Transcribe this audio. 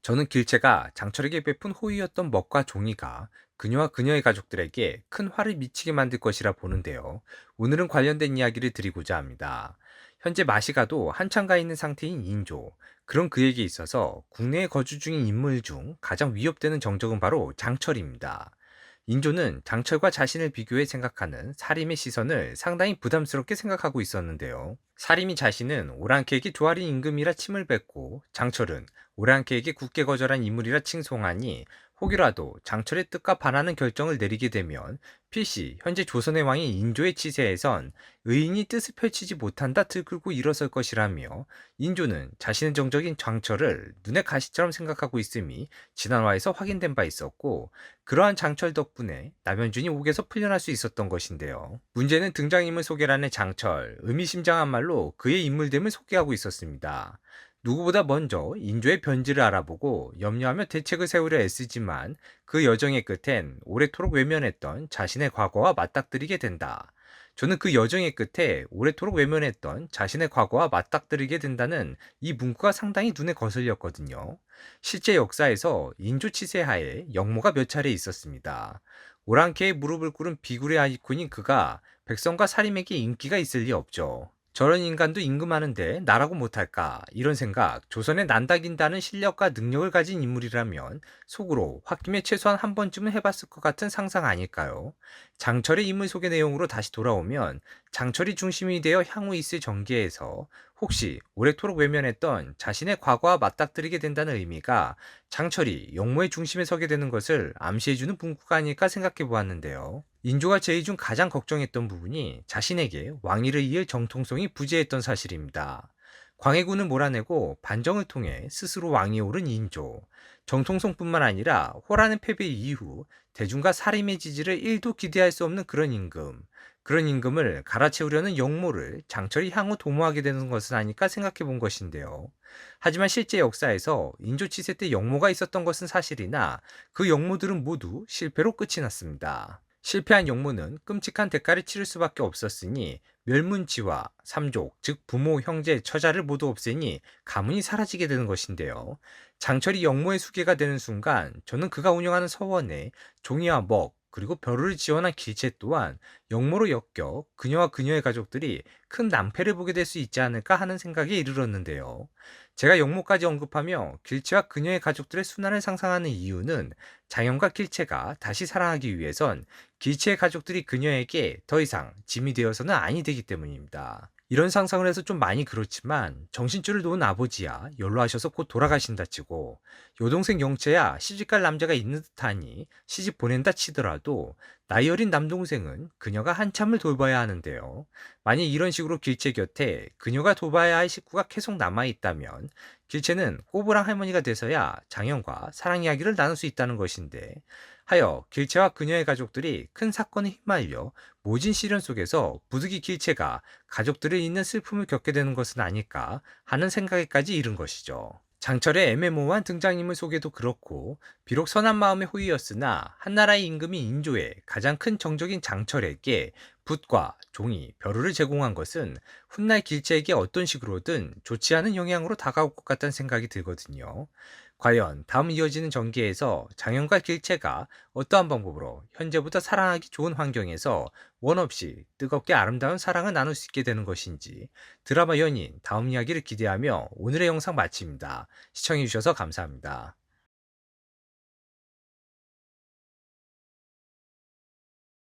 저는 길채가 장철에게 베푼 호의였던 먹과 종이가 그녀와 그녀의 가족들에게 큰 화를 미치게 만들 것이라 보는데요. 오늘은 관련된 이야기를 드리고자 합니다. 현재 마시가도 한참 가 있는 상태인 인조. 그런 그에게 있어서 국내에 거주 중인 인물 중 가장 위협되는 정적은 바로 장철입니다. 인조는 장철과 자신을 비교해 생각하는 사림의 시선을 상당히 부담스럽게 생각하고 있었는데요. 사림이 자신은 오랑캐에게 조아린 임금이라 침을 뱉고 장철은 오랑캐에게 굳게 거절한 인물이라 칭송하니 혹이라도 장철의 뜻과 반하는 결정을 내리게 되면 필시 현재 조선의 왕인 인조의 치세에선 의인이 뜻을 펼치지 못한다 들끓고 일어설 것이라며 인조는 자신의 정적인 장철을 눈의 가시처럼 생각하고 있음이 지난화에서 확인된 바 있었고 그러한 장철 덕분에 남현준이 옥에서 풀려날 수 있었던 것인데요. 문제는 등장인물 소개란의 장철, 의미심장한 말로 그의 인물됨을 소개하고 있었습니다. 누구보다 먼저 인조의 변질을 알아보고 염려하며 대책을 세우려 애쓰지만 그 여정의 끝엔 오래도록 외면했던 자신의 과거와 맞닥뜨리게 된다. 저는 그 여정의 끝에 오래도록 외면했던 자신의 과거와 맞닥뜨리게 된다는 이 문구가 상당히 눈에 거슬렸거든요. 실제 역사에서 인조 치세하에 역모가 몇 차례 있었습니다. 오랑캐의 무릎을 꿇은 비굴의 아이콘인 그가 백성과 사림에게 인기가 있을 리 없죠. 저런 인간도 임금하는데 나라고 못할까 이런 생각 조선에 난다긴다는 실력과 능력을 가진 인물이라면 속으로 홧김에 최소한 한 번쯤은 해봤을 것 같은 상상 아닐까요? 장철의 인물 소개 내용으로 다시 돌아오면 장철이 중심이 되어 향후 있을 전개에서 혹시 오래도록 외면했던 자신의 과거와 맞닥뜨리게 된다는 의미가 장철이 역모의 중심에 서게 되는 것을 암시해주는 문구가 아닐까 생각해 보았는데요. 인조가 제의 중 가장 걱정했던 부분이 자신에게 왕위를 이을 정통성이 부재했던 사실입니다. 광해군을 몰아내고 반정을 통해 스스로 왕위에 오른 인조. 정통성뿐만 아니라 호라는 패배 이후 대중과 사림의 지지를 1도 기대할 수 없는 그런 임금. 그런 임금을 갈아채우려는 역모를 장철이 향후 도모하게 되는 것은 아닐까 생각해 본 것인데요. 하지만 실제 역사에서 인조 치세 때 역모가 있었던 것은 사실이나 그 역모들은 모두 실패로 끝이 났습니다. 실패한 역모는 끔찍한 대가를 치를 수밖에 없었으니 멸문지화, 삼족, 즉 부모, 형제, 처자를 모두 없애니 가문이 사라지게 되는 것인데요. 장철이 역모의 수괴가 되는 순간 저는 그가 운영하는 서원에 종이와 먹, 그리고 벼루를 지원한 길체 또한 역모로 엮여 그녀와 그녀의 가족들이 큰 낭패를 보게 될 수 있지 않을까 하는 생각에 이르렀는데요. 제가 역모까지 언급하며 길체와 그녀의 가족들의 순환을 상상하는 이유는 장현과 길체가 다시 사랑하기 위해선 길체의 가족들이 그녀에게 더 이상 짐이 되어서는 아니 되기 때문입니다. 이런 상상을 해서 좀 많이 그렇지만 정신줄을 놓은 아버지야 연로하셔서 곧 돌아가신다 치고 여동생 영채야 시집갈 남자가 있는 듯하니 시집 보낸다 치더라도 나이 어린 남동생은 그녀가 한참을 돌봐야 하는데요. 만약 이런 식으로 길체 곁에 그녀가 돌봐야 할 식구가 계속 남아있다면 길체는 꼬부랑 할머니가 돼서야 장현과 사랑 이야기를 나눌 수 있다는 것인데 하여 길체와 그녀의 가족들이 큰 사건에 휘말려 모진 시련 속에서 부득이 길체가 가족들을 잃는 슬픔을 겪게 되는 것은 아닐까 하는 생각에까지 이른 것이죠. 장철의 애매모호한 등장인물 소개도 그렇고 비록 선한 마음의 호의였으나 한나라의 임금인 인조의 가장 큰 정적인 장철에게 붓과 종이, 벼루를 제공한 것은 훗날 길체에게 어떤 식으로든 좋지 않은 영향으로 다가올 것 같다는 생각이 들거든요. 과연 다음 이어지는 전기에서 장현과 길체가 어떠한 방법으로 현재보다 사랑하기 좋은 환경에서 원 없이 뜨겁게 아름다운 사랑을 나눌 수 있게 되는 것인지 드라마 연인 다음 이야기를 기대하며 오늘의 영상 마칩니다. 시청해주셔서 감사합니다.